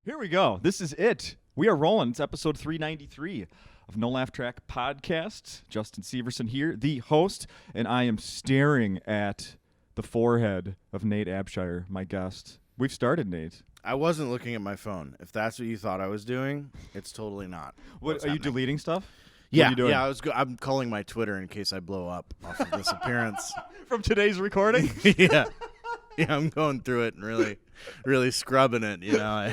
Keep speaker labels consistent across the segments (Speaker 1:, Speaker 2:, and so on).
Speaker 1: Here we go. This is it. We are rolling. It's episode 393 of No Laugh Track Podcast. Justin Severson here, the host, and I am staring at the forehead of Nate Abshire, my guest. We've started, Nate.
Speaker 2: I wasn't looking at my phone. If that's what you thought I was doing, it's totally not.
Speaker 1: What are you deleting stuff?
Speaker 2: Yeah,
Speaker 1: what are you doing?
Speaker 2: yeah. I'm calling my Twitter in case I blow up off of this appearance
Speaker 1: From today's recording?
Speaker 2: Yeah, I'm going through it and really scrubbing it. You know,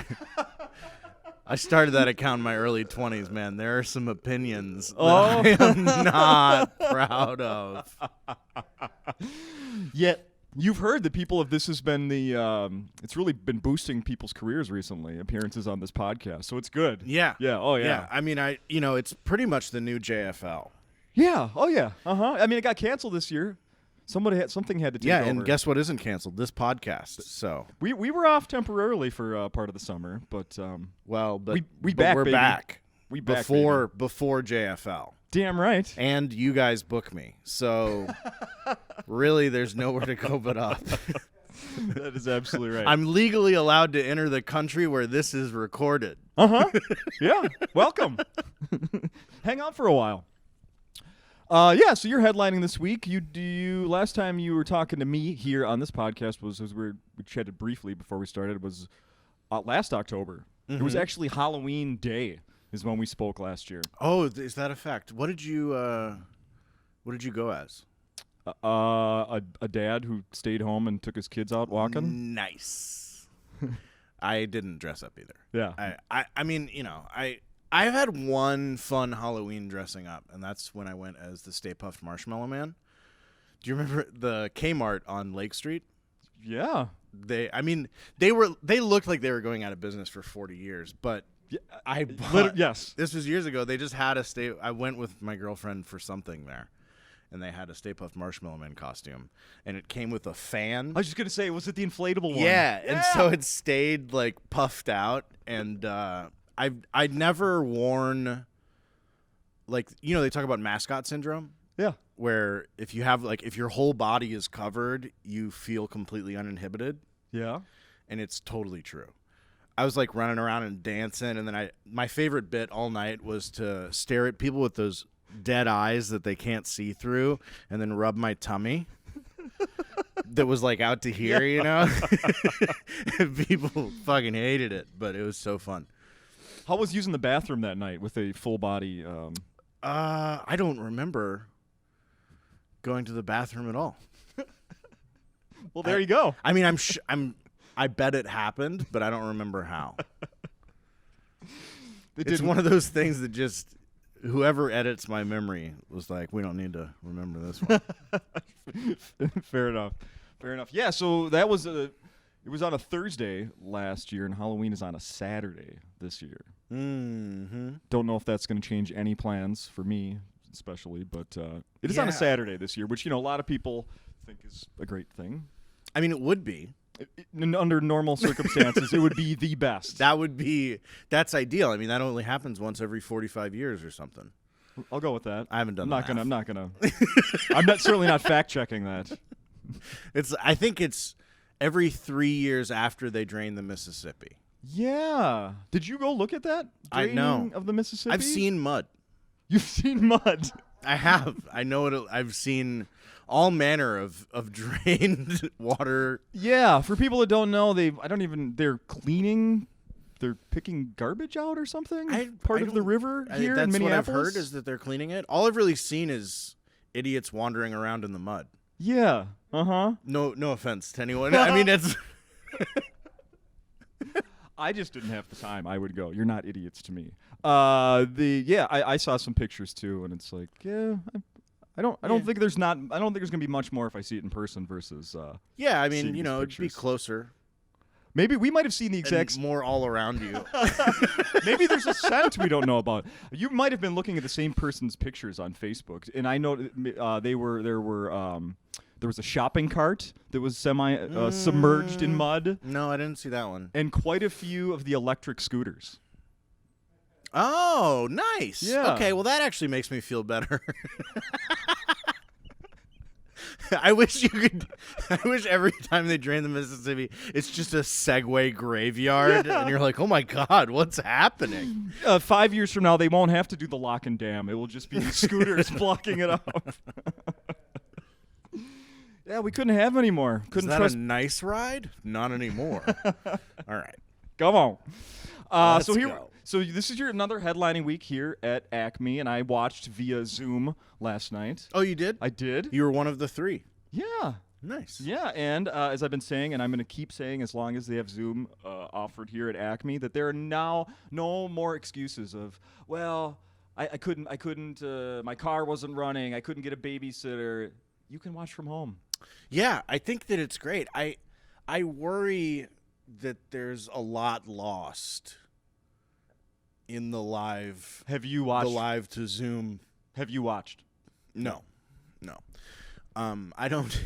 Speaker 2: I started that account in my early 20s. Man, there are some opinions that I am not proud of.
Speaker 1: Yet you've heard that people of this has been it's really been boosting people's careers recently, appearances on this podcast. So it's good.
Speaker 2: Yeah.
Speaker 1: Yeah. Oh, yeah.
Speaker 2: I mean, it's pretty much the new JFL.
Speaker 1: Yeah. Oh, yeah. Uh-huh. I mean, it got canceled this year. Something had to take over.
Speaker 2: Yeah, and guess what isn't canceled? This podcast. So
Speaker 1: we were off temporarily for part of the summer, but
Speaker 2: we're
Speaker 1: baby.
Speaker 2: back.
Speaker 1: We back
Speaker 2: before JFL.
Speaker 1: Damn right.
Speaker 2: And you guys book me. So really there's nowhere to go but up.
Speaker 1: That is absolutely right.
Speaker 2: I'm legally allowed to enter the country where this is recorded.
Speaker 1: Uh-huh. Yeah. Welcome. Hang on for a while. Yeah, so you're headlining this week. Last time you were talking to me here on this podcast was we chatted briefly before we started was last October.
Speaker 2: Mm-hmm.
Speaker 1: It was actually Halloween Day is when we spoke last year.
Speaker 2: Oh, is that a fact? What did you go as?
Speaker 1: A dad who stayed home and took his kids out walking.
Speaker 2: Nice. I didn't dress up either.
Speaker 1: Yeah.
Speaker 2: I mean, I've had one fun Halloween dressing up, and that's when I went as the Stay Puft Marshmallow Man. Do you remember the Kmart on Lake Street?
Speaker 1: Yeah.
Speaker 2: They looked like they were going out of business for 40 years, but
Speaker 1: yes.
Speaker 2: This was years ago. They just had I went with my girlfriend for something there, and they had a Stay Puft Marshmallow Man costume, and it came with a fan.
Speaker 1: I was just going to say, was it the inflatable one?
Speaker 2: Yeah, and so it stayed like puffed out, and I'd never worn, like, they talk about Mascot Syndrome.
Speaker 1: Yeah.
Speaker 2: Where if your whole body is covered, you feel completely uninhibited.
Speaker 1: Yeah.
Speaker 2: And it's totally true. I was like running around and dancing, and then my favorite bit all night was to stare at people with those dead eyes that they can't see through, and then rub my tummy. That was like out to here, And people fucking hated it, but it was so fun.
Speaker 1: How was using the bathroom that night with a full body?
Speaker 2: I don't remember going to the bathroom at all.
Speaker 1: Well, there you go.
Speaker 2: I mean, I bet it happened, but I don't remember how. It's one of those things that just whoever edits my memory was like, we don't need to remember this one.
Speaker 1: Fair enough. Yeah, so that was it was on a Thursday last year, and Halloween is on a Saturday this year.
Speaker 2: Mm-hmm.
Speaker 1: Don't know if that's going to change any plans for me, especially, but it is on a Saturday this year, which a lot of people think is a great thing.
Speaker 2: I mean, it would be.
Speaker 1: Under normal circumstances, it would be the best.
Speaker 2: That's ideal. I mean, that only happens once every 45 years or something.
Speaker 1: I'll go with that.
Speaker 2: I haven't done that.
Speaker 1: I'm not gonna. Certainly not fact checking that.
Speaker 2: I think it's every 3 years after they drain the Mississippi.
Speaker 1: Yeah. Did you go look at that?
Speaker 2: I know.
Speaker 1: Of the Mississippi?
Speaker 2: I've seen mud.
Speaker 1: You've seen mud.
Speaker 2: I have. I know it. I've seen all manner of drained water.
Speaker 1: Yeah. For people that don't know, they're cleaning. They're picking garbage out or something. Part of the river here in Minneapolis.
Speaker 2: That's what I've heard is that they're cleaning it. All I've really seen is idiots wandering around in the mud.
Speaker 1: Yeah. Uh-huh.
Speaker 2: No offense to anyone. I mean, it's.
Speaker 1: I just didn't have the time. I would go. You're not idiots to me. I saw some pictures too, and it's like, I don't think there's gonna be much more if I see it in person versus.
Speaker 2: Yeah, I mean, it'd be closer.
Speaker 1: Maybe we might have seen the exact
Speaker 2: more all around you.
Speaker 1: Maybe there's a scent we don't know about. You might have been looking at the same person's pictures on Facebook, and I know there was a shopping cart that was submerged in mud.
Speaker 2: No, I didn't see that one.
Speaker 1: And quite a few of the electric scooters.
Speaker 2: Oh, nice.
Speaker 1: Yeah.
Speaker 2: Okay, well, that actually makes me feel better. I wish you could. I wish every time they drain the Mississippi, it's just a Segway graveyard, and you're like, oh my God, what's happening?
Speaker 1: 5 years from now, they won't have to do the lock and dam. It will just be scooters blocking it out. Yeah, we couldn't have any more. Couldn't
Speaker 2: Is that
Speaker 1: trust.
Speaker 2: a nice ride? Not anymore. All right.
Speaker 1: Come on.
Speaker 2: Let's
Speaker 1: so here,
Speaker 2: go.
Speaker 1: so this is your another headlining week here at Acme, and I watched via Zoom last night.
Speaker 2: Oh, you did?
Speaker 1: I did.
Speaker 2: You were one of the three.
Speaker 1: Yeah.
Speaker 2: Nice.
Speaker 1: Yeah, and as I've been saying, and I'm going to keep saying as long as they have Zoom offered here at Acme, that there are now no more excuses of, well, I couldn't, my car wasn't running, I couldn't get a babysitter. You can watch from home.
Speaker 2: Yeah, I think that it's great. I worry that there's a lot lost in the live.
Speaker 1: Have you watched?
Speaker 2: The live to Zoom.
Speaker 1: Have you watched?
Speaker 2: No. I don't.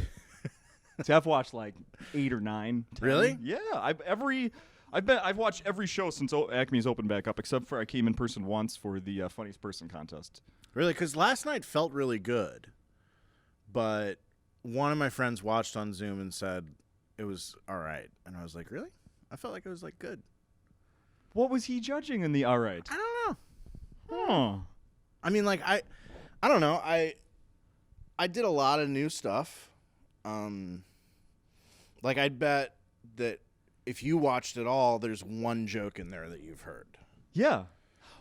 Speaker 1: See, I've watched like 8 or 9. 10.
Speaker 2: Really?
Speaker 1: Yeah. I've watched every show since Acme's opened back up, except for I came in person once for the funniest person contest.
Speaker 2: Really? Because last night felt really good, but one of my friends watched on Zoom and said it was all right, and I was like, really? I felt like it was like good.
Speaker 1: What was he judging in the all right?
Speaker 2: I don't know.
Speaker 1: Huh.
Speaker 2: I mean, like I don't know. I did a lot of new stuff. Like I'd bet that if you watched it all, there's one joke in there that you've heard.
Speaker 1: Yeah.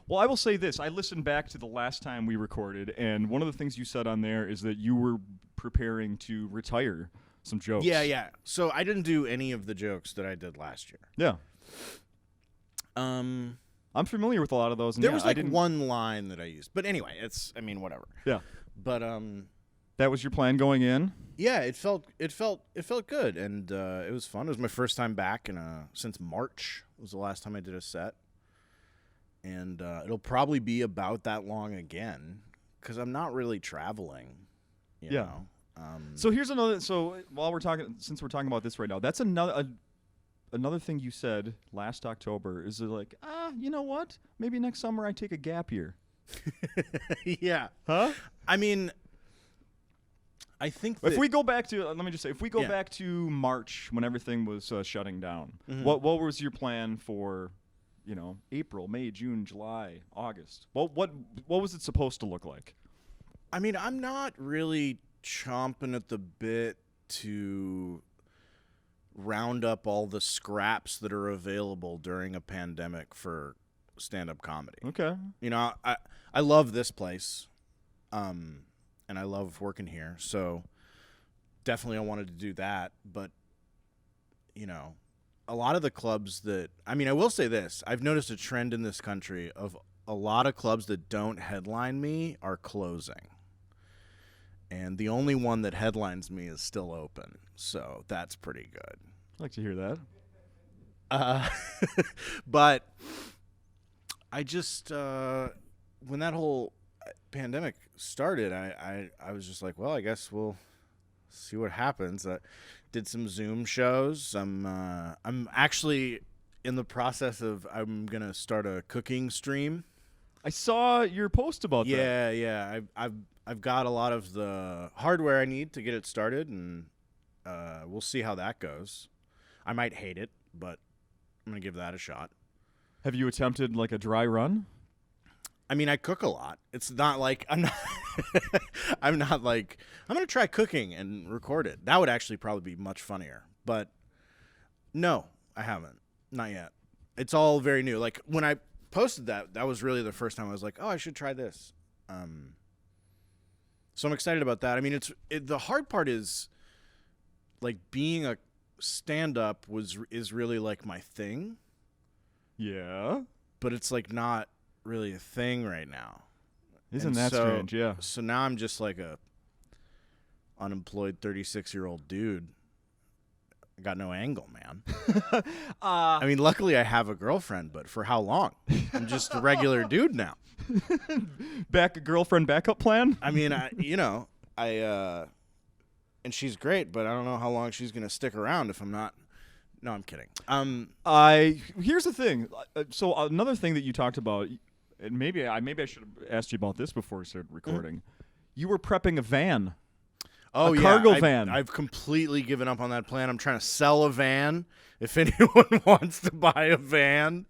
Speaker 1: Well, I will say this. I listened back to the last time we recorded, and one of the things you said on there is that you were preparing to retire some jokes.
Speaker 2: Yeah. So I didn't do any of the jokes that I did last year.
Speaker 1: Yeah. I'm familiar with a lot of those. And
Speaker 2: there
Speaker 1: yeah,
Speaker 2: was like one line that I used. But anyway, whatever.
Speaker 1: Yeah.
Speaker 2: But
Speaker 1: that was your plan going in?
Speaker 2: yeah, it felt good, and it was fun. It was my first time back since March. It was the last time I did a set. And it'll probably be about that long again because I'm not really traveling. You know?
Speaker 1: So here's another. So since we're talking about this right now, that's another thing you said last October. Is it like, you know what? Maybe next summer I take a gap year.
Speaker 2: Yeah.
Speaker 1: Huh?
Speaker 2: I mean, I think that
Speaker 1: if we go back to
Speaker 2: Yeah.
Speaker 1: back to March when everything was shutting down,
Speaker 2: Mhm.
Speaker 1: what was your plan for? April, May, June, July, August. What was it supposed to look like?
Speaker 2: I mean, I'm not really chomping at the bit to round up all the scraps that are available during a pandemic for stand-up comedy.
Speaker 1: Okay.
Speaker 2: I love this place, and I love working here. So definitely I wanted to do that, but a lot of the clubs I will say this. I've noticed a trend in this country of a lot of clubs that don't headline me are closing. And the only one that headlines me is still open. So that's pretty good.
Speaker 1: I'd like to hear that.
Speaker 2: But I just, when that whole pandemic started, I was just like, well, I guess we'll see what happens. Did some Zoom shows. I'm actually in the process of I'm gonna start a cooking stream.
Speaker 1: I saw your post about that.
Speaker 2: Yeah. I've got a lot of the hardware I need to get it started, and we'll see how that goes. I might hate it, but I'm gonna give that a shot.
Speaker 1: Have you attempted like a dry run?
Speaker 2: I mean, I cook a lot. It's not like I'm not. I'm not like I'm gonna try cooking and record it. That would actually probably be much funnier. But no, I haven't. Not yet. It's all very new. Like when I posted that was really the first time I was like, oh, I should try this. So I'm excited about that. I mean, the hard part is like being a stand-up is really like my thing.
Speaker 1: Yeah.
Speaker 2: But it's like not really a thing right now.
Speaker 1: Isn't that strange? Yeah.
Speaker 2: So now I'm just like a unemployed 36-year-old dude. I got no angle, man. I mean, luckily I have a girlfriend, but for how long? I'm just a regular dude now.
Speaker 1: Girlfriend backup plan?
Speaker 2: I mean, and she's great, but I don't know how long she's going to stick around if I'm not. No, I'm kidding.
Speaker 1: Here's the thing. So another thing that you talked about, and maybe I should have asked you about this before we started recording. You were prepping a van.
Speaker 2: Oh,
Speaker 1: a
Speaker 2: yeah.
Speaker 1: cargo van.
Speaker 2: I've completely given up on that plan. I'm trying to sell a van. If anyone wants to buy a van,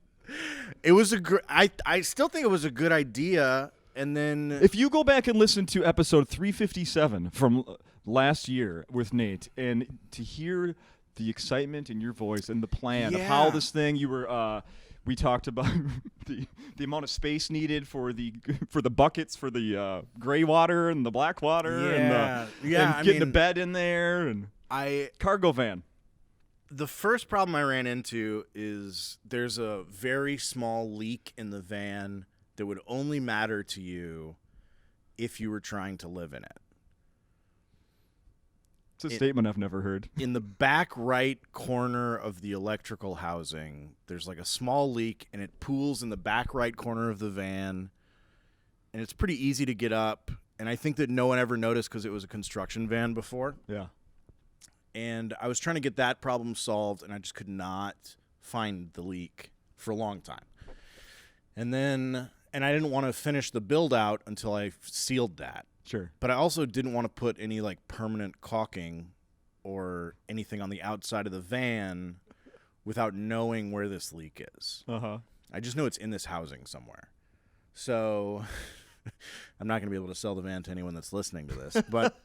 Speaker 2: it was I still think it was a good idea. And then
Speaker 1: If you go back and listen to episode 357 from last year with Nate, and to hear the excitement in your voice and the plan of how this thing you were. We talked about the amount of space needed for the buckets for the gray water and the black water and getting the bed in there and cargo van.
Speaker 2: The first problem I ran into is there's a very small leak in the van that would only matter to you if you were trying to live in it.
Speaker 1: It's a statement I've never heard.
Speaker 2: In the back right corner of the electrical housing, there's like a small leak, and it pools in the back right corner of the van, and it's pretty easy to get up, and I think that no one ever noticed because it was a construction van before.
Speaker 1: Yeah.
Speaker 2: And I was trying to get that problem solved, and I just could not find the leak for a long time. And I didn't want to finish the build out until I sealed that.
Speaker 1: Sure.
Speaker 2: But I also didn't want to put any like permanent caulking or anything on the outside of the van without knowing where this leak is.
Speaker 1: Uh-huh.
Speaker 2: I just know it's in this housing somewhere. So I'm not going to be able to sell the van to anyone that's listening to this. But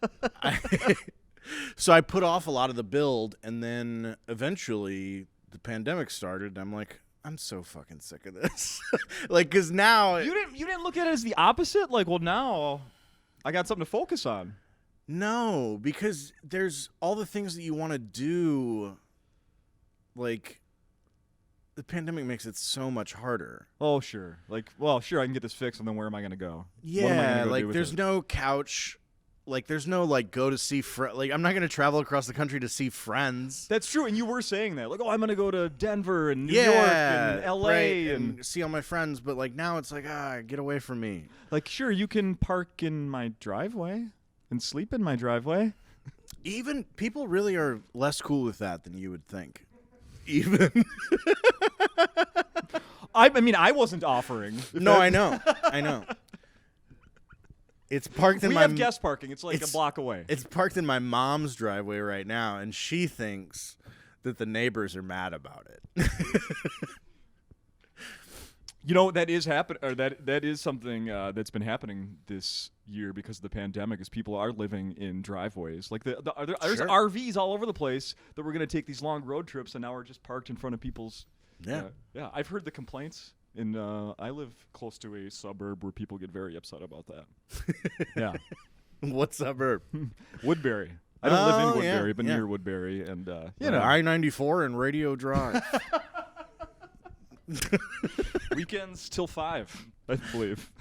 Speaker 2: so I put off a lot of the build, and then eventually the pandemic started, and I'm like, I'm so fucking sick of this. Like, because now
Speaker 1: You didn't look at it as the opposite? Like, well, now I got something to focus on.
Speaker 2: No, because there's all the things that you want to do. Like, the pandemic makes it so much harder.
Speaker 1: Oh, sure. Like, well, sure, I can get this fixed, and then where am I going to go?
Speaker 2: Yeah,
Speaker 1: what am I gonna go
Speaker 2: like
Speaker 1: do with
Speaker 2: there's
Speaker 1: it?
Speaker 2: no couch. Like, there's no, like, go to see like, I'm not going to travel across the country to see friends.
Speaker 1: That's true, and you were saying that. Like, oh, I'm going to go to Denver and New
Speaker 2: Yeah,
Speaker 1: York and L.A.
Speaker 2: right,
Speaker 1: and
Speaker 2: see all my friends. But, like, now it's like, get away from me.
Speaker 1: like, sure, you can park in my driveway and sleep in my driveway.
Speaker 2: Even people really are less cool with that than you would think. Even.
Speaker 1: I mean, I wasn't offering.
Speaker 2: No, I know. It's parked in
Speaker 1: We
Speaker 2: my
Speaker 1: have guest parking. It's like a
Speaker 2: it's-
Speaker 1: block away.
Speaker 2: It's parked in my mom's driveway right now, and she thinks that the neighbors are mad about it.
Speaker 1: You know, that is or that is something that's been happening this year because of the pandemic. Is people are living in driveways. Like there's
Speaker 2: Sure.
Speaker 1: RVs all over the place that we're going to take these long road trips, and now we're just parked in front of people's.
Speaker 2: Yeah.
Speaker 1: Yeah. I've heard the complaints. And I live close to a suburb where people get very upset about that. Yeah.
Speaker 2: What suburb?
Speaker 1: Woodbury. I don't live in
Speaker 2: Oh,
Speaker 1: Woodbury,
Speaker 2: yeah,
Speaker 1: but
Speaker 2: yeah.
Speaker 1: near Woodbury, and
Speaker 2: I-94 and Radio Drive.
Speaker 1: weekends till 5, I believe.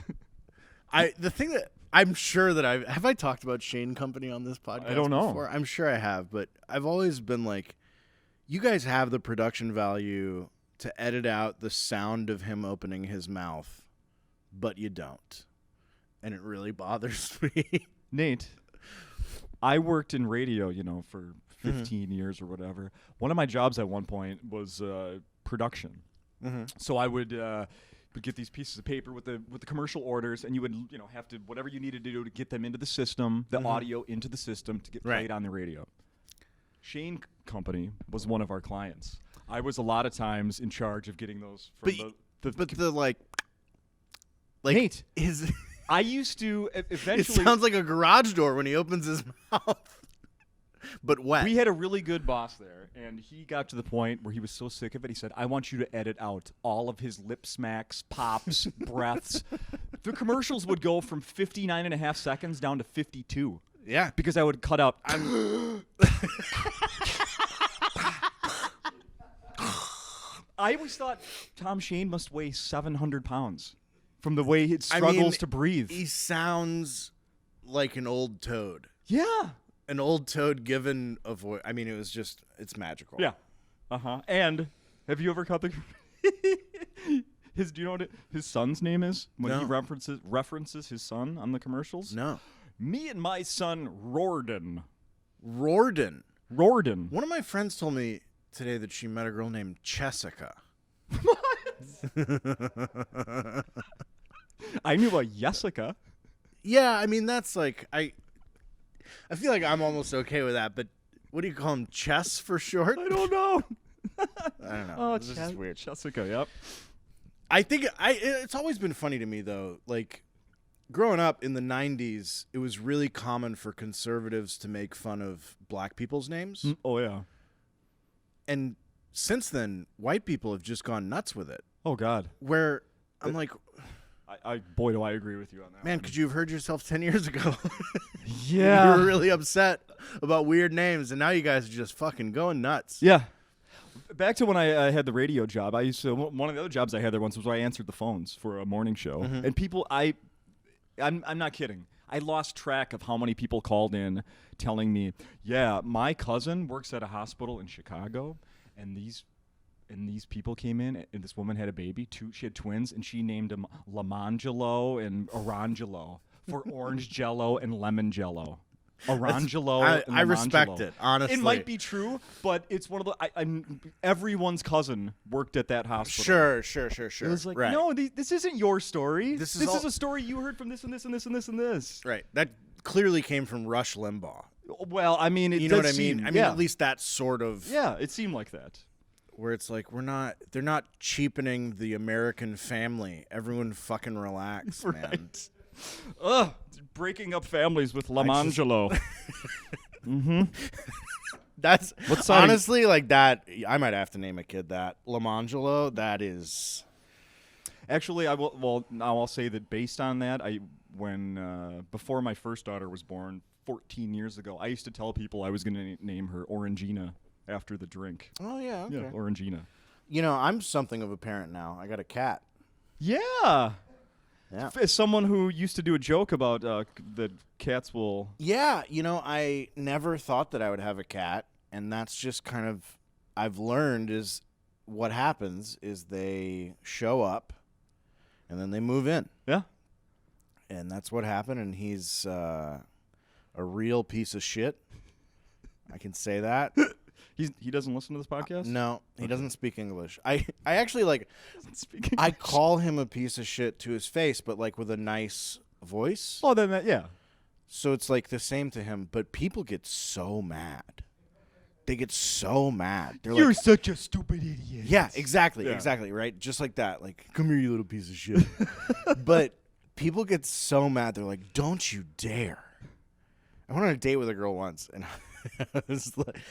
Speaker 2: The thing that I'm sure that have I talked about Shane Company on this podcast
Speaker 1: I don't know.
Speaker 2: before? I'm sure I have, but I've always been like, you guys have the production value to edit out the sound of him opening his mouth, but you don't. And it really bothers me.
Speaker 1: Nate, I worked in radio, for 15 years or whatever. One of my jobs at one point was production.
Speaker 2: Mm-hmm.
Speaker 1: So I would get these pieces of paper with the commercial orders, and you would have to whatever you needed to do to get them into the system, the audio into the system to get played
Speaker 2: Right.
Speaker 1: on the radio. Shane Company was one of our clients. I was a lot of times in charge of getting those from
Speaker 2: But the like
Speaker 1: Nate,
Speaker 2: his
Speaker 1: I used to
Speaker 2: it
Speaker 1: eventually.
Speaker 2: sounds like a garage door when he opens his mouth. But wet.
Speaker 1: We had a really good boss there, and he got to the point where he was so sick of it, he said, I want you to edit out all of his lip smacks, pops, breaths. The commercials would go from 59 and a half seconds down to 52.
Speaker 2: Yeah.
Speaker 1: Because I would cut out. I always thought Tom Shane must weigh 700 pounds from the way he struggles to breathe.
Speaker 2: He sounds like an old toad.
Speaker 1: Yeah.
Speaker 2: An old toad given a voice. I mean, it's magical.
Speaker 1: Yeah. Uh-huh. And have you ever cut the... do you know what his son's name is? When he
Speaker 2: No.
Speaker 1: references his son on the commercials?
Speaker 2: No.
Speaker 1: Me and my son, Rorden.
Speaker 2: Rorden.
Speaker 1: Rorden.
Speaker 2: One of my friends told me today that she met a girl named Jessica.
Speaker 1: I knew about Jessica.
Speaker 2: Yeah, I mean, that's like, I feel like I'm almost okay with that, but what do you call him? Chess for short?
Speaker 1: I don't know.
Speaker 2: I don't know.
Speaker 1: Oh,
Speaker 2: This is weird.
Speaker 1: Jessica, yep.
Speaker 2: I think it's always been funny to me, though. Like, growing up in the 90s, it was really common for conservatives to make fun of black people's names.
Speaker 1: Oh, yeah.
Speaker 2: And since then, white people have just gone nuts with it.
Speaker 1: Oh, God.
Speaker 2: Where I'm like,
Speaker 1: boy, do I agree with you on that.
Speaker 2: man, could you have heard yourself 10 years ago?
Speaker 1: Yeah.
Speaker 2: You were really upset about weird names, and now you guys are just fucking going nuts.
Speaker 1: Yeah. Back to when I had the radio job, I used to, one of the other jobs I had there once was where I answered the phones for a morning show.
Speaker 2: Mm-hmm.
Speaker 1: And people, I'm not kidding. I lost track of how many people called in telling me, yeah, my cousin works at a hospital in Chicago, and these people came in, and this woman had a baby. She had twins, and she named them Lamangelo and Orangelo for orange jello and lemon jello. Orangelo and
Speaker 2: I respect
Speaker 1: Lamangelo.
Speaker 2: it, honestly.
Speaker 1: It might be true, but it's one of the everyone's cousin worked at that hospital.
Speaker 2: Sure.
Speaker 1: It was like,
Speaker 2: right.
Speaker 1: no, this isn't your story.
Speaker 2: This
Speaker 1: is
Speaker 2: is
Speaker 1: a story you heard from this and this and this and this and this.
Speaker 2: Right. That clearly came from Rush Limbaugh.
Speaker 1: Well, I mean, it
Speaker 2: You know
Speaker 1: does
Speaker 2: what I mean?
Speaker 1: seem-
Speaker 2: I mean,
Speaker 1: yeah.
Speaker 2: at least that sort of
Speaker 1: Yeah, it seemed like that.
Speaker 2: where it's like they're not cheapening the American family. Everyone fucking relax, man.
Speaker 1: Right. Ugh, breaking up families with Lamangelo. Mm-hmm.
Speaker 2: That's
Speaker 1: What side?
Speaker 2: honestly like that. I might have to name a kid that Lamangelo. That is.
Speaker 1: Actually, I will. Well, now I'll say that based on that, before my first daughter was born 14 years ago, I used to tell people I was going to name her Orangina after the drink.
Speaker 2: Oh yeah. Okay.
Speaker 1: Yeah, Orangina.
Speaker 2: You know, I'm something of a parent now. I got a cat.
Speaker 1: Yeah.
Speaker 2: Yeah.
Speaker 1: As someone who used to do a joke about that cats will.
Speaker 2: Yeah, you know, I never thought that I would have a cat, and that's just kind of I've learned is what happens is they show up and then they move in.
Speaker 1: Yeah.
Speaker 2: And that's what happened, and he's a real piece of shit. I can say that.
Speaker 1: He doesn't listen to this podcast?
Speaker 2: No, he doesn't speak English. I actually like I call him a piece of shit to his face, but like with a nice voice.
Speaker 1: Oh, then that, yeah.
Speaker 2: So it's like the same to him, but people get so mad. They get so mad. They're
Speaker 1: You're
Speaker 2: like,
Speaker 1: such a stupid idiot.
Speaker 2: yeah, exactly,
Speaker 1: Yeah.
Speaker 2: exactly, right? Just like that. Like, come here, you little piece of shit. But people get so mad. They're like, don't you dare. I went on a date with a girl once, and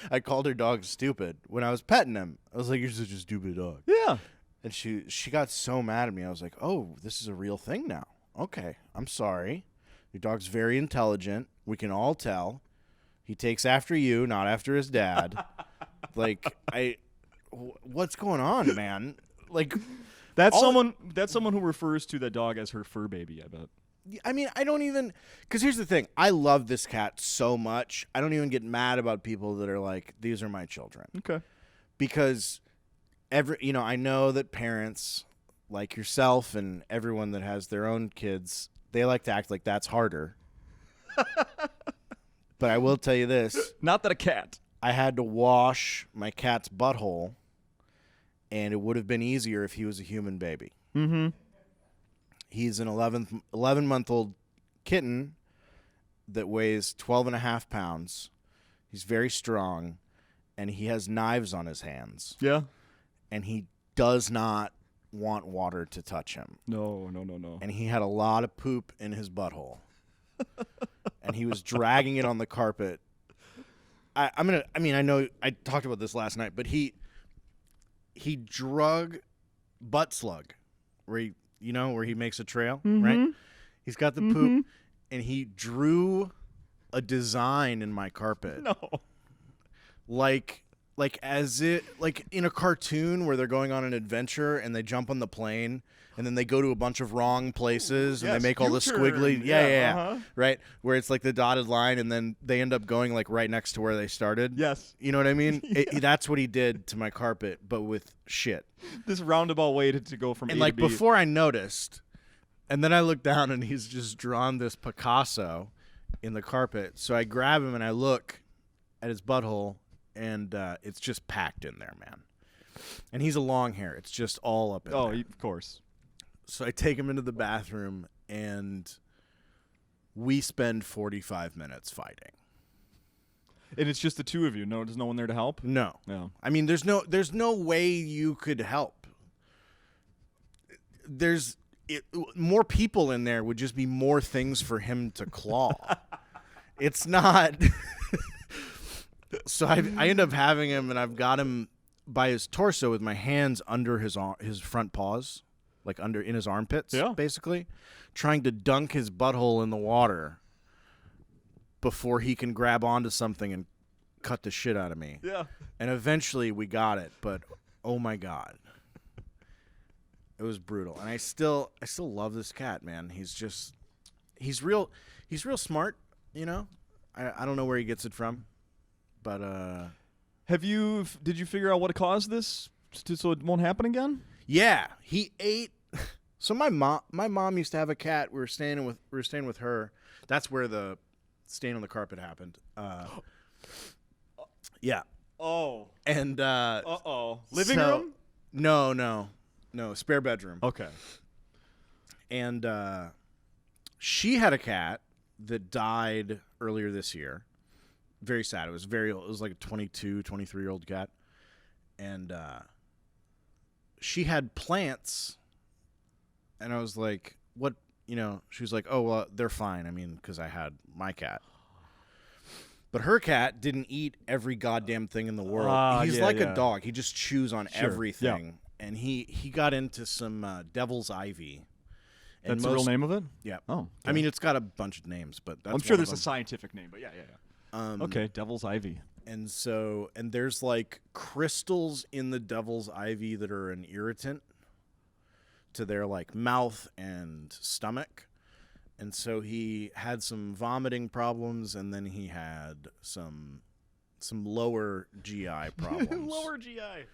Speaker 2: I called her dog stupid when I was petting him. I was like, you're such a stupid dog.
Speaker 1: Yeah.
Speaker 2: And she got so mad at me. I was like, oh, this is a real thing now. Okay, I'm sorry. Your dog's very intelligent. We can all tell. He takes after you, not after his dad. Like, what's going on, man? Like,
Speaker 1: That's someone who refers to the dog as her fur baby, I bet.
Speaker 2: I mean, I don't even, because here's the thing. I love this cat so much. I don't even get mad about people that are like, these are my children.
Speaker 1: Okay.
Speaker 2: Because I know that parents like yourself and everyone that has their own kids, they like to act like that's harder. But I will tell you this.
Speaker 1: Not that a cat.
Speaker 2: I had to wash my cat's butthole, and it would have been easier if he was a human baby.
Speaker 1: Mm-hmm.
Speaker 2: He's an 11-month-old kitten that weighs 12.5 pounds. He's very strong, and he has knives on his hands.
Speaker 1: Yeah.
Speaker 2: And he does not want water to touch him.
Speaker 1: No.
Speaker 2: And he had a lot of poop in his butthole. And he was dragging it on the carpet. I know I talked about this last night, but he drug butt slug where he makes a trail, right? He's got the poop, and he drew a design in my carpet.
Speaker 1: No.
Speaker 2: Like in a cartoon where they're going on an adventure and they jump on the plane and then they go to a bunch of wrong places and
Speaker 1: Yes,
Speaker 2: they make all the
Speaker 1: U-turn.
Speaker 2: squiggly
Speaker 1: Yeah,
Speaker 2: right, where it's like the dotted line and then they end up going like right next to where they started.
Speaker 1: Yes.
Speaker 2: You know what I mean? That's what he did to my carpet, but with shit.
Speaker 1: This roundabout way to go from
Speaker 2: And
Speaker 1: A
Speaker 2: like
Speaker 1: to B.
Speaker 2: before I noticed, and then I look down and he's just drawn this Picasso in the carpet. So I grab him and I look at his butthole, and it's just packed in there, man. And he's a long hair. It's just all up in there.
Speaker 1: Of course.
Speaker 2: So I take him into the bathroom, and we spend 45 minutes fighting.
Speaker 1: And it's just the two of you. No, there's no one there to help.
Speaker 2: No.
Speaker 1: No.
Speaker 2: I mean, there's no way you could help. More people in there would just be more things for him to claw. It's not. So I end up having him, and I've got him by his torso with my hands under his front paws, like in his armpits, basically, trying to dunk his butthole in the water before he can grab onto something and cut the shit out of me.
Speaker 1: Yeah.
Speaker 2: And eventually we got it, but oh my God. It was brutal. And I still love this cat, man. He's real smart, you know? I don't know where he gets it from. But
Speaker 1: did you figure out what caused this so it won't happen again?
Speaker 2: Yeah, he ate. So my mom used to have a cat. We were staying with her. That's where the stain on the carpet happened. Yeah.
Speaker 1: Oh.
Speaker 2: And
Speaker 1: living room?
Speaker 2: No, spare bedroom.
Speaker 1: Okay.
Speaker 2: And she had a cat that died earlier this year. Very sad. It was very old. It was like a 22, 23-year-old cat. And she had plants. And I was like, what? You know, she was like, oh, well, they're fine. I mean, because I had my cat. But her cat didn't eat every goddamn thing in the world. He's like a dog. He just chews on everything. Yeah. And he got into some devil's ivy. And
Speaker 1: that's the real name of it?
Speaker 2: Yeah.
Speaker 1: Oh. Okay.
Speaker 2: I mean, it's got a bunch of names, but that's
Speaker 1: I'm sure there's a scientific name, but yeah. Okay, devil's ivy.
Speaker 2: And there's like crystals in the devil's ivy that are an irritant to their like mouth and stomach. And so he had some vomiting problems, and then he had some lower GI problems.
Speaker 1: Lower GI.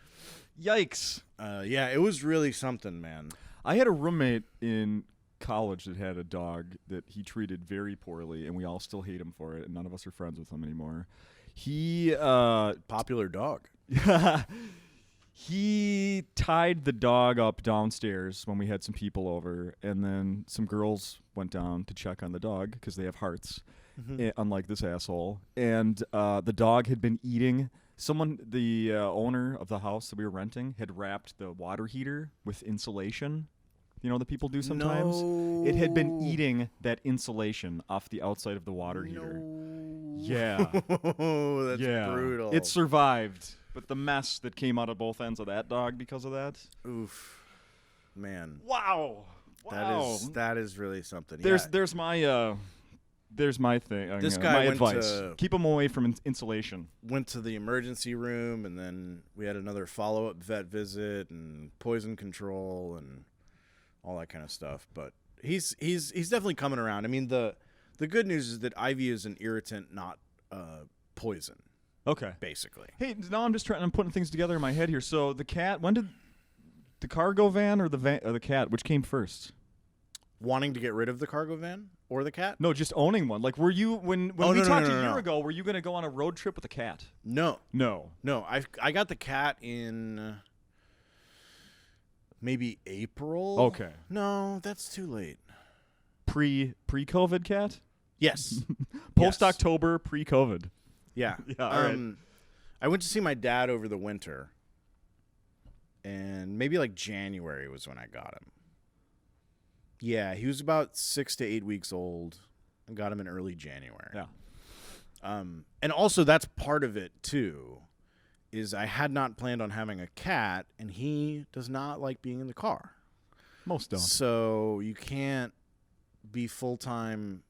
Speaker 1: Yikes.
Speaker 2: Yeah, it was really something, man.
Speaker 1: I had a roommate in college that had a dog that he treated very poorly, and we all still hate him for it, and none of us are friends with him anymore. He
Speaker 2: popular dog.
Speaker 1: He tied the dog up downstairs when we had some people over, and then some girls went down to check on the dog because they have hearts, unlike this asshole. And the dog had been eating. The owner of the house that we were renting had wrapped the water heater with insulation. You know, that people do sometimes?
Speaker 2: No.
Speaker 1: It had been eating that insulation off the outside of the water heater. Yeah.
Speaker 2: Oh, that's brutal.
Speaker 1: It survived, but the mess that came out of both ends of that dog because of that.
Speaker 2: Oof. Man.
Speaker 1: Wow.
Speaker 2: That is really something.
Speaker 1: There's my thing.
Speaker 2: This guy
Speaker 1: my
Speaker 2: went
Speaker 1: advice. Keep them away from insulation.
Speaker 2: Went to the emergency room, and then we had another follow-up vet visit and poison control and all that kind of stuff. But he's definitely coming around. I mean, the good news is that ivy is an irritant, not poison.
Speaker 1: Okay.
Speaker 2: Basically.
Speaker 1: Hey, now I'm putting things together in my head here. So the cat, when did the cargo van or the cat, which came first?
Speaker 2: Wanting to get rid of the cargo van or the cat?
Speaker 1: No, just owning one. Like, were you when we talked a year ago? Were you going to go on a road trip with a cat?
Speaker 2: No.
Speaker 1: No.
Speaker 2: I got the cat in maybe April.
Speaker 1: Okay.
Speaker 2: No, that's too late.
Speaker 1: Pre-COVID cat?
Speaker 2: Yes.
Speaker 1: Post-October, pre-COVID.
Speaker 2: Yeah.
Speaker 1: Yeah. All right.
Speaker 2: I went to see my dad over the winter, and maybe like January was when I got him. Yeah, he was about 6 to 8 weeks old. I got him in early January.
Speaker 1: Yeah.
Speaker 2: And also that's part of it too, is I had not planned on having a cat, and he does not like being in the car.
Speaker 1: Most don't.
Speaker 2: So you can't be full-time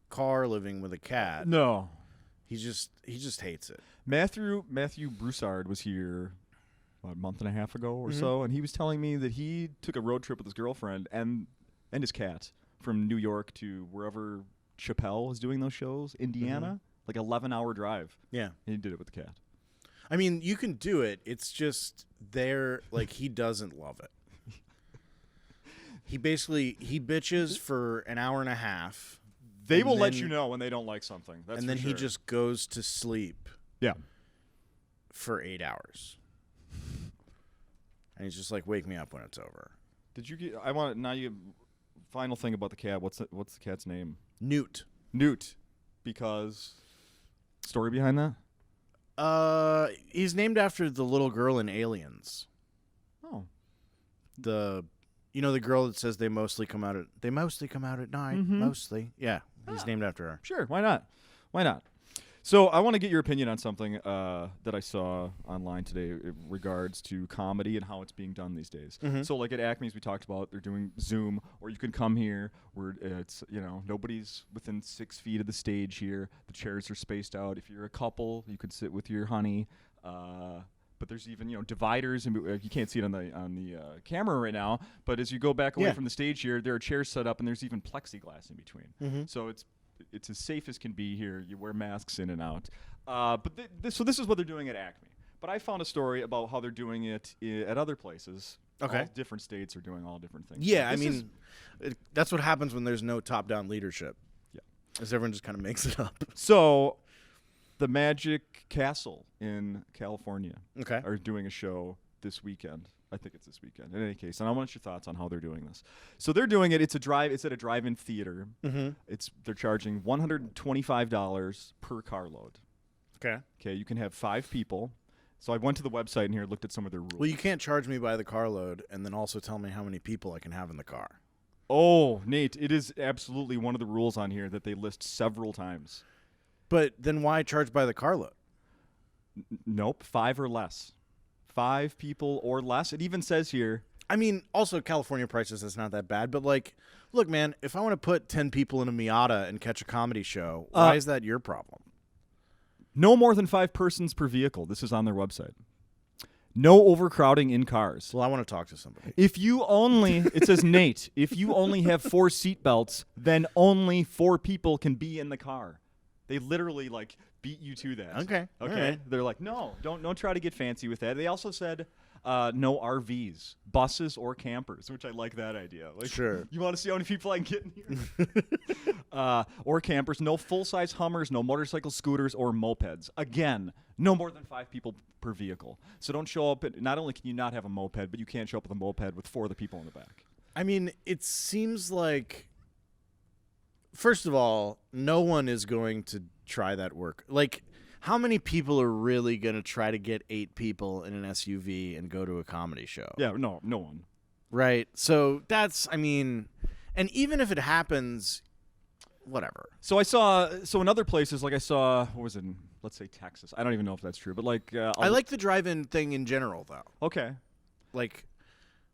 Speaker 2: car living with a cat.
Speaker 1: No.
Speaker 2: He just hates it.
Speaker 1: Matthew Broussard was here a month and a half ago or so, and he was telling me that he took a road trip with his girlfriend and his cat from New York to wherever Chappelle is doing those shows, Indiana, like 11-hour drive.
Speaker 2: Yeah.
Speaker 1: And he did it with the cat.
Speaker 2: I mean, you can do it. It's just he doesn't love it. He bitches for an hour and a half.
Speaker 1: They will let you know when they don't like something. That's
Speaker 2: and then
Speaker 1: for sure.
Speaker 2: He just goes to sleep.
Speaker 1: Yeah.
Speaker 2: For 8 hours. And he's just like, wake me up when it's over.
Speaker 1: Did you get? Final thing about the cat. What's the cat's name?
Speaker 2: Newt.
Speaker 1: Because Story behind that?
Speaker 2: He's named after the little girl in Aliens.
Speaker 1: Oh.
Speaker 2: The girl that says they mostly come out at night.
Speaker 1: Mm-hmm.
Speaker 2: Mostly. Yeah. He's named after her.
Speaker 1: Sure, why not? Why not? So I want to get your opinion on something that I saw online today in regards to comedy and how it's being done these days.
Speaker 2: Mm-hmm.
Speaker 1: So like at Acme, as we talked about, they're doing Zoom, or you can come here where it's, nobody's within 6 feet of the stage here. The chairs are spaced out. If you're a couple, you could sit with your honey. But there's even dividers, and you can't see it on the camera right now. But as you go back away from the stage here, there are chairs set up, and there's even plexiglass in between. Mm-hmm. So it's as safe as can be here. You wear masks in and out. But this is what they're doing at Acme. But I found a story about how they're doing it at other places.
Speaker 2: Okay.
Speaker 1: All different states are doing all different things.
Speaker 2: Yeah, that's what happens when there's no top-down leadership.
Speaker 1: Yeah.
Speaker 2: As everyone just kind of makes it up.
Speaker 1: So the Magic Castle in California are doing a show this weekend. I think it's this weekend. In any case, and I want your thoughts on how they're doing this. So they're doing it. It's at a drive-in theater.
Speaker 2: Mm-hmm.
Speaker 1: They're charging $125 per carload.
Speaker 2: Okay.
Speaker 1: Okay. You can have 5 people. So I went to the website and here looked at some of their rules.
Speaker 2: Well, you can't charge me by the carload and then also tell me how many people I can have in the car.
Speaker 1: Oh, Nate, it is absolutely one of the rules on here that they list several times.
Speaker 2: But then why charge by the carload?
Speaker 1: Nope, 5 or less. 5 people or less. It even says here.
Speaker 2: Also California prices, that's not that bad. But look, man, if I want to put 10 people in a Miata and catch a comedy show, why is that your problem?
Speaker 1: No more than 5 persons per vehicle. This is on their website. No overcrowding in cars.
Speaker 2: Well, I want to talk to somebody.
Speaker 1: It says, Nate, if you only have 4 seatbelts, then only 4 people can be in the car. They literally beat you to that.
Speaker 2: Okay. Right.
Speaker 1: They're like, no, don't try to get fancy with that. They also said no RVs, buses, or campers, which I like that idea.
Speaker 2: Sure.
Speaker 1: You want to see how many people I can get in here? Or campers, no full-size Hummers, no motorcycle scooters, or mopeds. Again, no more than 5 people per vehicle. So don't show up. Not only can you not have a moped, but you can't show up with a moped with 4 other people in the back.
Speaker 2: It seems like, first of all, no one is going to try that work. How many people are really going to try to get 8 people in an SUV and go to a comedy show?
Speaker 1: Yeah, no one.
Speaker 2: Right. So that's, and even if it happens, whatever.
Speaker 1: So in other places, I saw, what was it, let's say Texas. I don't even know if that's true, but
Speaker 2: I like the drive-in thing in general, though.
Speaker 1: Okay.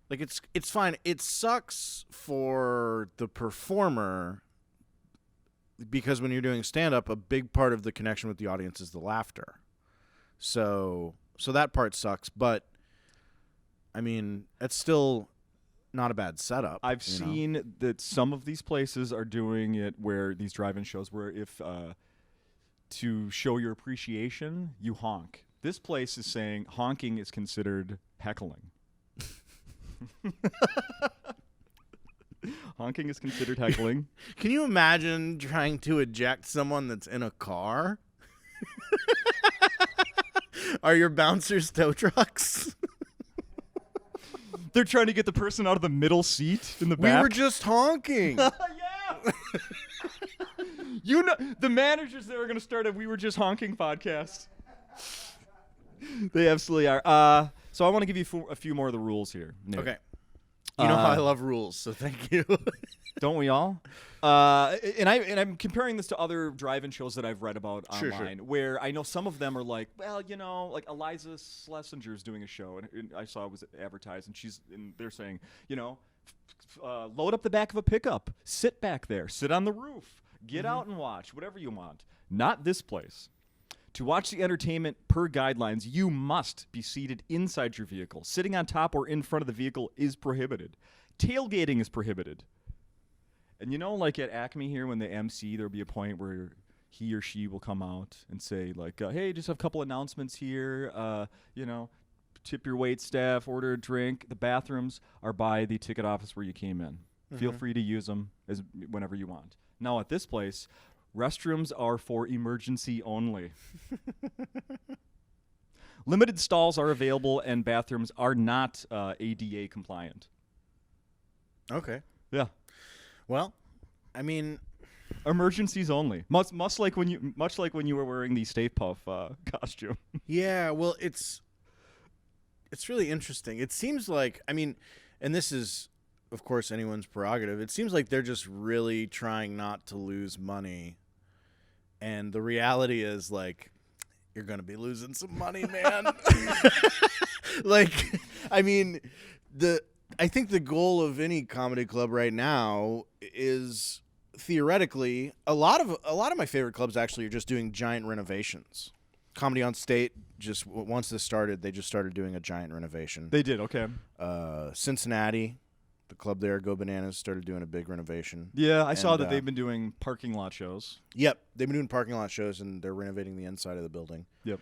Speaker 2: It's fine. It sucks for the performer, because when you're doing stand-up, a big part of the connection with the audience is the laughter. So that part sucks, but, it's still not a bad setup.
Speaker 1: I've seen that some of these places are doing it where these drive-in shows where if to show your appreciation, you honk. This place is saying honking is considered heckling. Honking is considered heckling.
Speaker 2: Can you imagine trying to eject someone that's in a car? Are your bouncers tow trucks?
Speaker 1: They're trying to get the person out of the middle seat in the back.
Speaker 2: We were just honking.
Speaker 1: Yeah. The managers there are going to start a "We Were Just Honking" podcast. They absolutely are. So I want to give you a few more of the rules here, Nick.
Speaker 2: Okay. You know how I love rules, so thank you.
Speaker 1: Don't we all? And I'm comparing this to other drive-in shows that I've read about online, where I know some of them are like Eliza Schlesinger's doing a show, and I saw it was advertised, and they're saying, load up the back of a pickup, sit back there, sit on the roof, get out and watch, whatever you want. Not this place. To watch the entertainment per guidelines, you must be seated inside your vehicle. Sitting on top or in front of the vehicle is prohibited. Tailgating is prohibited. And at Acme here, when they MC, there'll be a point where he or she will come out and say, hey, just have a couple announcements here. Tip your wait staff, order a drink. The bathrooms are by the ticket office where you came in. Feel free to use them whenever you want. Now, at this place, restrooms are for emergency only. Limited stalls are available, and bathrooms are not ADA compliant.
Speaker 2: Okay.
Speaker 1: Yeah.
Speaker 2: Well,
Speaker 1: Emergencies only. Much like when you were wearing the Stay Puff costume.
Speaker 2: Yeah, well, it's really interesting. It seems like, I mean, and this is, of course, anyone's prerogative. It seems like they're just really trying not to lose money. And the reality is, like, you're going to be losing some money, man. Like, I mean, I think the goal of any comedy club right now is theoretically a lot of my favorite clubs actually are just doing giant renovations. Comedy on State, just once this started, they just started doing a giant renovation.
Speaker 1: They did, okay.
Speaker 2: Cincinnati, the club there, Go Bananas, started doing a big renovation.
Speaker 1: Yeah, I saw that they've been doing parking lot shows.
Speaker 2: Yep, they've been doing parking lot shows, and they're renovating the inside of the building.
Speaker 1: Yep.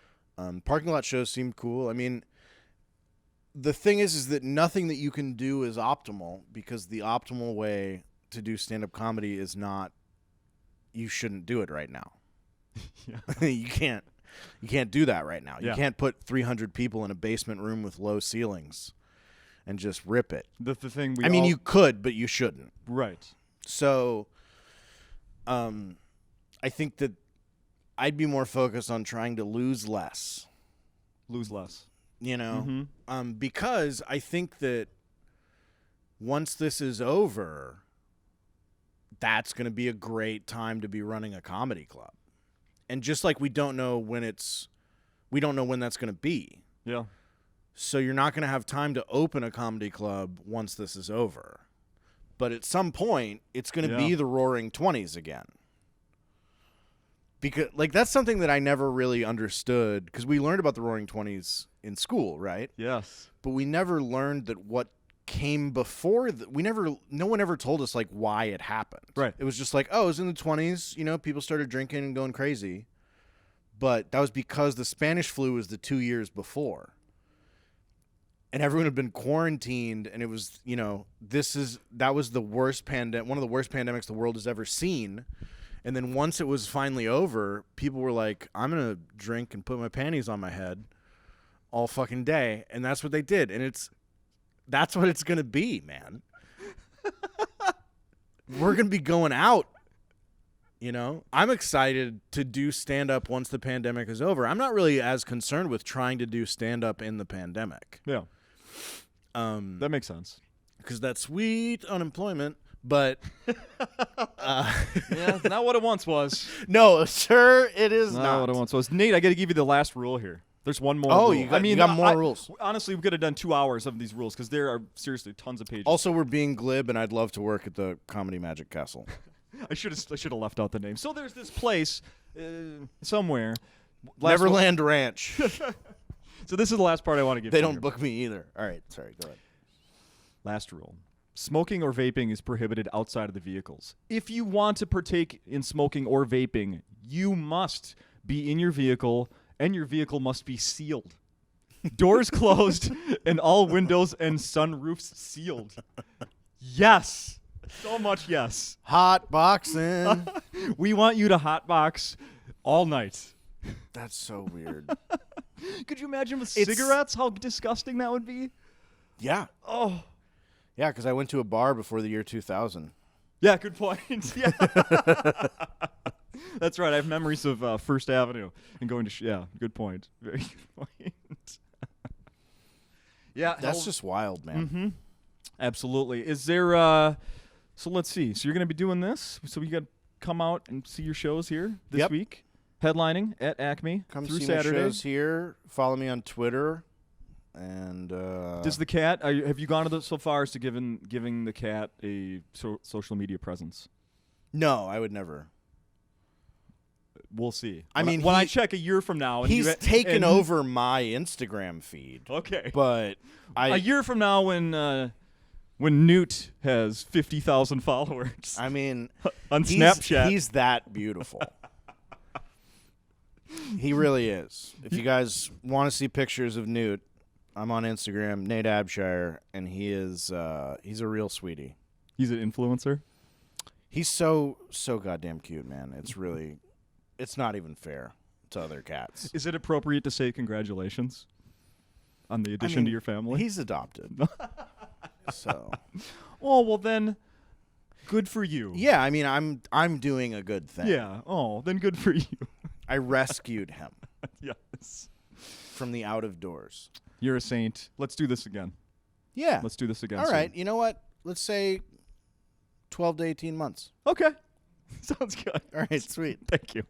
Speaker 2: Parking lot shows seem cool. I mean, the thing is that nothing that you can do is optimal, because the optimal way to do stand-up comedy is not, you shouldn't do it right now. Yeah. You can't do that right now.
Speaker 1: Yeah.
Speaker 2: You can't put 300 people in a basement room with low ceilings and just rip it.
Speaker 1: The thing
Speaker 2: you could, but you shouldn't.
Speaker 1: Right.
Speaker 2: So I think that I'd be more focused on trying to lose less.
Speaker 1: Lose less.
Speaker 2: You know?
Speaker 1: Mm-hmm.
Speaker 2: Because I think that once this is over, that's going to be a great time to be running a comedy club. And just like we don't know when that's going to be.
Speaker 1: Yeah.
Speaker 2: So you're not going to have time to open a comedy club once this is over. But at some point, it's going to be the Roaring 20s again. Because, like, that's something that I never really understood, because we learned about the Roaring 20s in school, right?
Speaker 1: Yes.
Speaker 2: But we never learned that what came before no one ever told us, like, why it happened.
Speaker 1: Right.
Speaker 2: It was just like, oh, it was in the 20s, people started drinking and going crazy. But that was because the Spanish flu was the 2 years before. And everyone had been quarantined, and it was, that was the worst one of the worst pandemics the world has ever seen. And then once it was finally over, people were like, I'm going to drink and put my panties on my head all fucking day. And that's what they did. And that's what it's going to be, man. We're going to be going out, I'm excited to do stand-up once the pandemic is over. I'm not really as concerned with trying to do stand-up in the pandemic.
Speaker 1: Yeah. That makes sense.
Speaker 2: Because that's sweet unemployment. But
Speaker 1: yeah, not what it once was.
Speaker 2: No, sir, it is not
Speaker 1: what it once was. Nate, I got to give you the last rule here. There's one more.
Speaker 2: Oh,
Speaker 1: rule.
Speaker 2: you got more rules.
Speaker 1: Honestly, we could have done 2 hours of these rules because there are seriously tons of pages.
Speaker 2: Also, we're being glib, and I'd love to work at the Comedy Magic Castle.
Speaker 1: I should have left out the name. So there's this place somewhere.
Speaker 2: Neverland Ranch.
Speaker 1: So this is the last part I want to give.
Speaker 2: They don't book me either. All right, sorry, go ahead.
Speaker 1: Last rule. Smoking or vaping is prohibited outside of the vehicles. If you want to partake in smoking or vaping, you must be in your vehicle, and your vehicle must be sealed. Doors closed, and all windows and sunroofs sealed. Yes. So much yes.
Speaker 2: Hot boxing.
Speaker 1: We want you to hotbox all night.
Speaker 2: That's so weird.
Speaker 1: Could you imagine with cigarettes how disgusting that would be?
Speaker 2: Yeah.
Speaker 1: Oh.
Speaker 2: Yeah, because I went to a bar before the year 2000.
Speaker 1: Yeah, good point. Yeah. That's right. I have memories of First Avenue and going to yeah, good point. Very good point. Yeah.
Speaker 2: That's just wild, man.
Speaker 1: Mm-hmm. Absolutely. Is there so let's see. So you're going to be doing this. So you got to come out and see your shows here this week. Headlining at Acme
Speaker 2: Come
Speaker 1: through
Speaker 2: see
Speaker 1: Saturday.
Speaker 2: my shows here. Follow me on Twitter. And
Speaker 1: does the cat? Have you gone so far as to giving the cat a social media presence?
Speaker 2: No, I would never.
Speaker 1: We'll see.
Speaker 2: When
Speaker 1: I check a year from now, and
Speaker 2: he's taken over my Instagram feed.
Speaker 1: Okay,
Speaker 2: but
Speaker 1: a year from now, when Newt has 50,000 followers,
Speaker 2: I mean,
Speaker 1: on Snapchat,
Speaker 2: he's that beautiful. He really is. If you guys want to see pictures of Newt, I'm on Instagram, Nate Abshire, and he's a real sweetie.
Speaker 1: He's an influencer?
Speaker 2: He's so goddamn cute, man. It's not even fair to other cats.
Speaker 1: Is it appropriate to say congratulations on the addition to your family?
Speaker 2: He's adopted. So.
Speaker 1: Oh, well then, Good for you.
Speaker 2: Yeah, I mean, I'm doing a good thing.
Speaker 1: Yeah. Oh, then good for you.
Speaker 2: I rescued him
Speaker 1: Yes.
Speaker 2: from the out of doors.
Speaker 1: You're a saint. Let's do this again.
Speaker 2: Yeah.
Speaker 1: Let's do this again.
Speaker 2: All
Speaker 1: soon.
Speaker 2: right. You know what? Let's say 12 to 18 months.
Speaker 1: Okay. Sounds good.
Speaker 2: All right, sweet.
Speaker 1: Thank you.